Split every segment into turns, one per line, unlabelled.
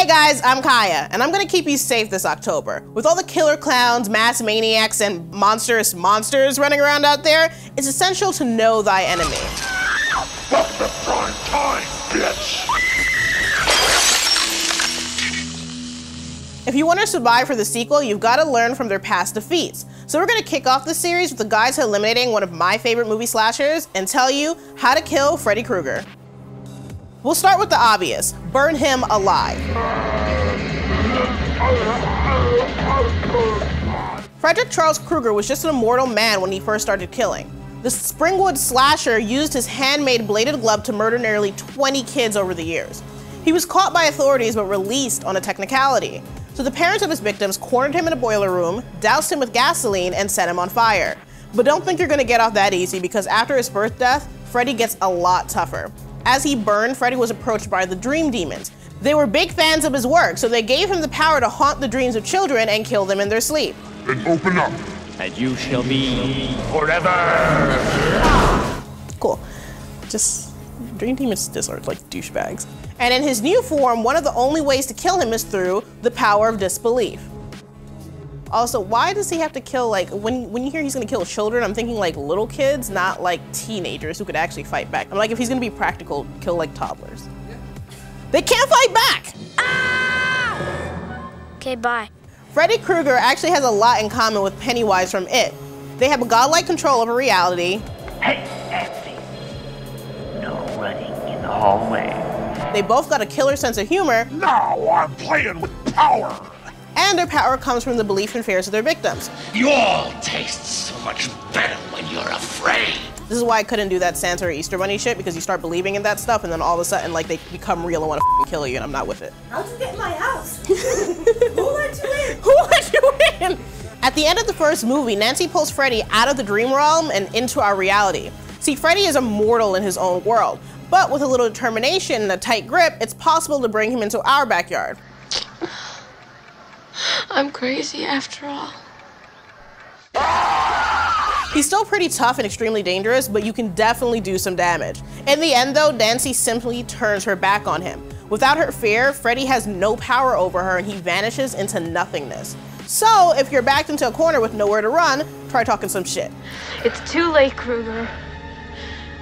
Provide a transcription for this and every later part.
Hey guys, I'm Kaya, and I'm gonna keep you safe this October. With all the killer clowns, mass maniacs, and monstrous monsters running around out there, it's essential to know thy enemy.
Fuck the prime time, bitch!
If you want to survive for the sequel, you've got to learn from their past defeats. So we're gonna kick off the series with the guys eliminating one of my favorite movie slashers and tell you how to kill Freddy Krueger. We'll start with the obvious, burn him alive. Frederick Charles Krueger was just an immortal man when he first started killing. The Springwood Slasher used his handmade bladed glove to murder nearly 20 kids over the years. He was caught by authorities but released on a technicality. So the parents of his victims cornered him in a boiler room, doused him with gasoline, and set him on fire. But don't think you're gonna get off that easy, because after his first death, Freddy gets a lot tougher. As he burned, Freddy was approached by the Dream Demons. They were big fans of his work, so they gave him the power to haunt the dreams of children and kill them in their sleep.
Then open up.
And you shall be forever.
Cool. Just, Dream Demons just are like douchebags. And in his new form, one of the only ways to kill him is through the power of disbelief. Also, why does he have to kill, like, when you hear he's gonna kill children, I'm thinking like little kids, not like teenagers who could actually fight back. I'm like, if he's gonna be practical, kill like toddlers. Yeah. They can't fight back!
Ah! Okay, bye.
Freddy Krueger actually has a lot in common with Pennywise from It. They have a godlike control over reality.
Hey, Nancy. No running in the hallway.
They both got a killer sense of humor.
Now I'm playing with power!
And their power comes from the belief and fears of their victims.
You all taste so much better when you're afraid.
This is why I couldn't do that Santa or Easter Bunny shit, because you start believing in that stuff and then all of a sudden like they become real and want to kill you, and I'm not with it.
How'd you get in my house? Who let you in?
Who let you in? At the end of the first movie, Nancy pulls Freddy out of the dream realm and into our reality. See, Freddy is immortal in his own world, but with a little determination and a tight grip, it's possible to bring him into our backyard.
I'm crazy after all.
He's still pretty tough and extremely dangerous, but you can definitely do some damage. In the end though, Nancy simply turns her back on him. Without her fear, Freddy has no power over her and he vanishes into nothingness. So if you're backed into a corner with nowhere to run, try talking some shit.
It's too late, Krueger.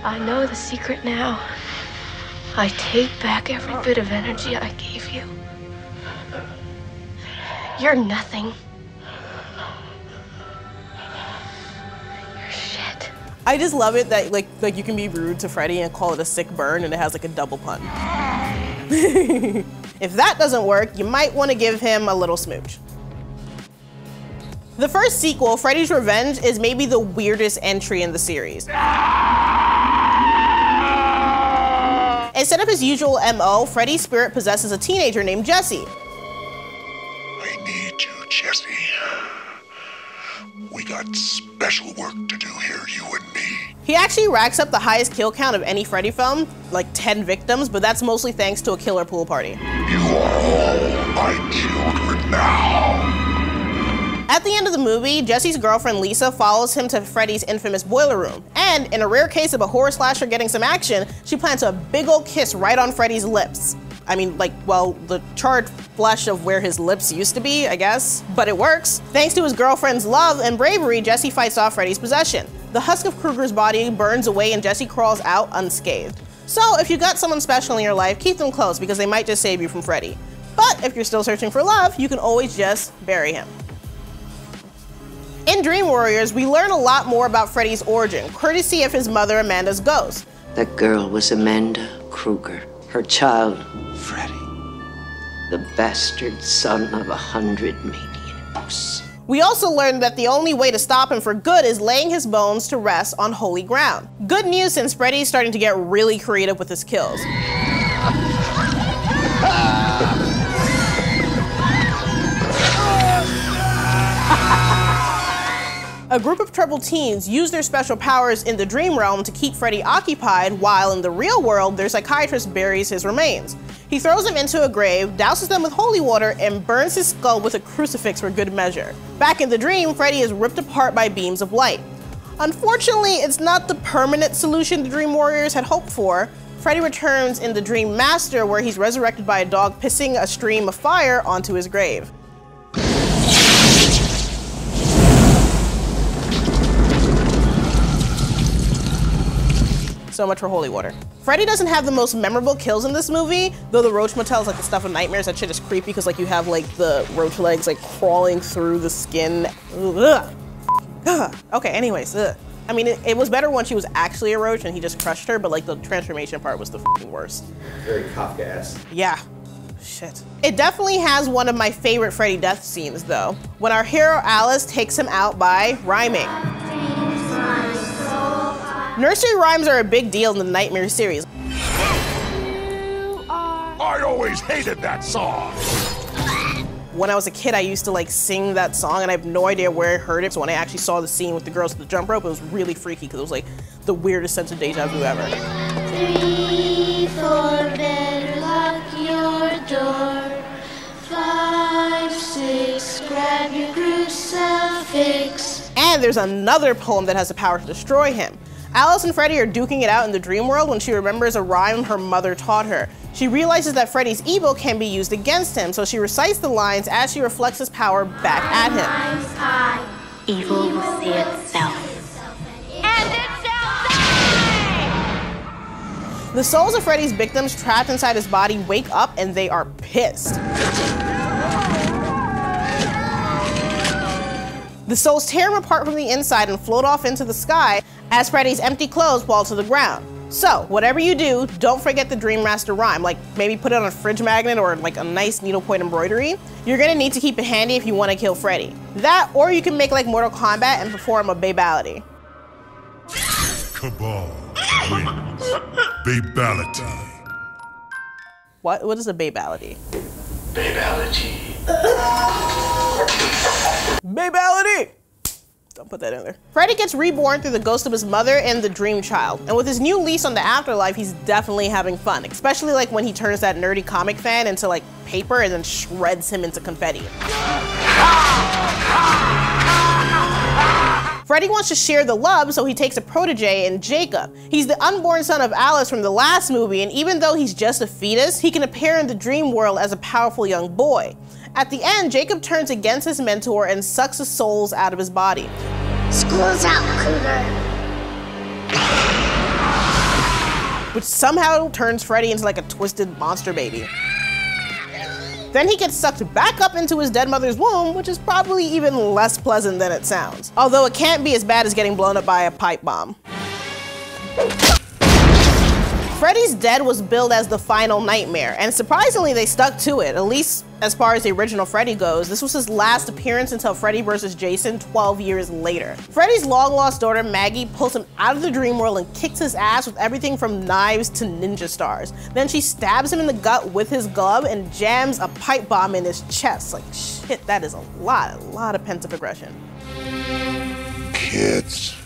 I know the secret now. I take back every bit of energy I gave you. You're nothing. You're shit.
I just love it that like you can be rude to Freddy and call it a sick burn and it has like a double pun. If that doesn't work, you might want to give him a little smooch. The first sequel, Freddy's Revenge, is maybe the weirdest entry in the series. Instead of his usual MO, Freddy's spirit possesses a teenager named Jesse.
I need you, Jesse. We got special work to do here, you and me.
He actually racks up the highest kill count of any Freddy film, like 10 victims, but that's mostly thanks to a killer pool party.
You are all my children now.
At the end of the movie, Jesse's girlfriend Lisa follows him to Freddy's infamous boiler room, and in a rare case of a horror slasher getting some action, she plants a big ol' kiss right on Freddy's lips. I mean, like, well, the charred flesh of where his lips used to be, I guess, but it works. Thanks to his girlfriend's love and bravery, Jesse fights off Freddy's possession. The husk of Krueger's body burns away and Jesse crawls out unscathed. So if you got someone special in your life, keep them close because they might just save you from Freddy. But if you're still searching for love, you can always just bury him. In Dream Warriors, we learn a lot more about Freddy's origin, courtesy of his mother Amanda's ghost.
That girl was Amanda Krueger. Her child, Freddy. The bastard son of 100 maniacs.
We also learned that the only way to stop him for good is laying his bones to rest on holy ground. Good news since Freddy's starting to get really creative with his kills. A group of troubled teens use their special powers in the dream realm to keep Freddy occupied, while in the real world, their psychiatrist buries his remains. He throws them into a grave, douses them with holy water, and burns his skull with a crucifix for good measure. Back in the dream, Freddy is ripped apart by beams of light. Unfortunately, it's not the permanent solution the Dream Warriors had hoped for. Freddy returns in The Dream Master, where he's resurrected by a dog pissing a stream of fire onto his grave. So much for holy water. Freddy doesn't have the most memorable kills in this movie, though the roach motel is like the stuff of nightmares. That shit is creepy because like you have like the roach legs like crawling through the skin. Ugh. Ugh. Okay, anyways, ugh. I mean, it was better when she was actually a roach and he just crushed her, but like the transformation part was the f***ing worst.
Very Kafka-esque.
Yeah. Shit. It definitely has one of my favorite Freddy death scenes though, when our hero Alice takes him out by rhyming. Nursery rhymes are a big deal in the Nightmare series.
I always hated that song.
When I was a kid, I used to like sing that song and I have no idea where I heard it. So when I actually saw the scene with the girls with the jump rope, it was really freaky because it was like the weirdest sense of deja vu ever.
3, 4, better lock your door. 5, 6, grab your crucifix.
And there's another poem that has the power to destroy him. Alice and Freddy are duking it out in the dream world when she remembers a rhyme her mother taught her. She realizes that Freddy's evil can be used against him, so she recites the lines as she reflects his power back at him.
Evil will see itself.
And it shall die!
The souls of Freddy's victims trapped inside his body wake up and they are pissed. The souls tear him apart from the inside and float off into the sky as Freddy's empty clothes fall to the ground. So, whatever you do, don't forget the Dream Master rhyme, like maybe put it on a fridge magnet or like a nice needlepoint embroidery. You're gonna need to keep it handy if you wanna kill Freddy. That, or you can make like Mortal Kombat and perform a babality.
Cabal wins. Babality.
What is a babality?
Babality.
Babality! Don't put that in there. Freddy gets reborn through the ghost of his mother and the Dream Child. And with his new lease on the afterlife, he's definitely having fun. Especially like when he turns that nerdy comic fan into like paper and then shreds him into confetti. Freddy wants to share the love, so he takes a protege in Jacob. He's the unborn son of Alice from the last movie, and even though he's just a fetus, he can appear in the dream world as a powerful young boy. At the end, Jacob turns against his mentor and sucks the souls out of his body.
School's out, Cougar.
Which somehow turns Freddy into like a twisted monster baby. Then he gets sucked back up into his dead mother's womb, which is probably even less pleasant than it sounds. Although it can't be as bad as getting blown up by a pipe bomb. Freddys Dead was billed as the final nightmare, and surprisingly they stuck to it, at least as far as the original Freddy goes. This was his last appearance until Freddy vs. Jason 12 years later. Freddy's long-lost daughter Maggie pulls him out of the dream world and kicks his ass with everything from knives to ninja stars. Then she stabs him in the gut with his glove and jams a pipe bomb in his chest. Like, shit, that is a lot of pent-up aggression.
Kids.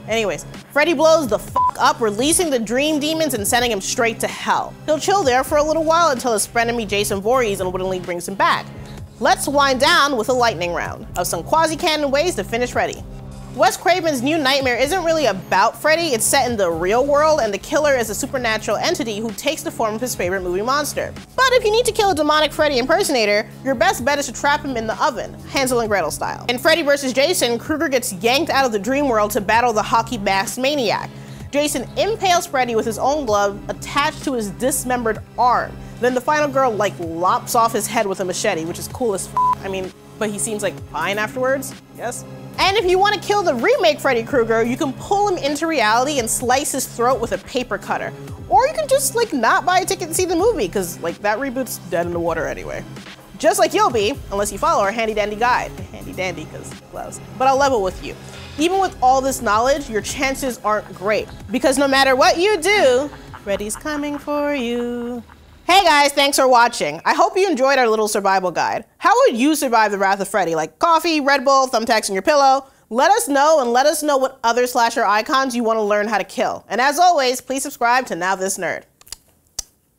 Anyways, Freddy blows the fuck up, releasing the dream demons and sending him straight to hell. He'll chill there for a little while until his frenemy Jason Voorhees unwittingly brings him back. Let's wind down with a lightning round of some quasi-canon ways to finish Freddy. Wes Craven's new Nightmare isn't really about Freddy, it's set in the real world, and the killer is a supernatural entity who takes the form of his favorite movie monster. But if you need to kill a demonic Freddy impersonator, your best bet is to trap him in the oven, Hansel and Gretel style. In Freddy vs. Jason, Krueger gets yanked out of the dream world to battle the hockey-masked maniac. Jason impales Freddy with his own glove attached to his dismembered arm. Then the final girl like lops off his head with a machete, which is cool as f. I mean, but he seems like fine afterwards, yes? And if you want to kill the remake Freddy Krueger, you can pull him into reality and slice his throat with a paper cutter. Or you can just like not buy a ticket and see the movie, because like that reboot's dead in the water anyway. Just like you'll be, unless you follow our handy dandy guide. Handy dandy, because gloves. But I'll level with you. Even with all this knowledge, your chances aren't great. Because no matter what you do, Freddy's coming for you. Hey guys, thanks for watching. I hope you enjoyed our little survival guide. How would you survive the Wrath of Freddy? Like coffee, Red Bull, thumbtacks in your pillow? Let us know, and let us know what other slasher icons you want to learn how to kill. And as always, please subscribe to Now This Nerd.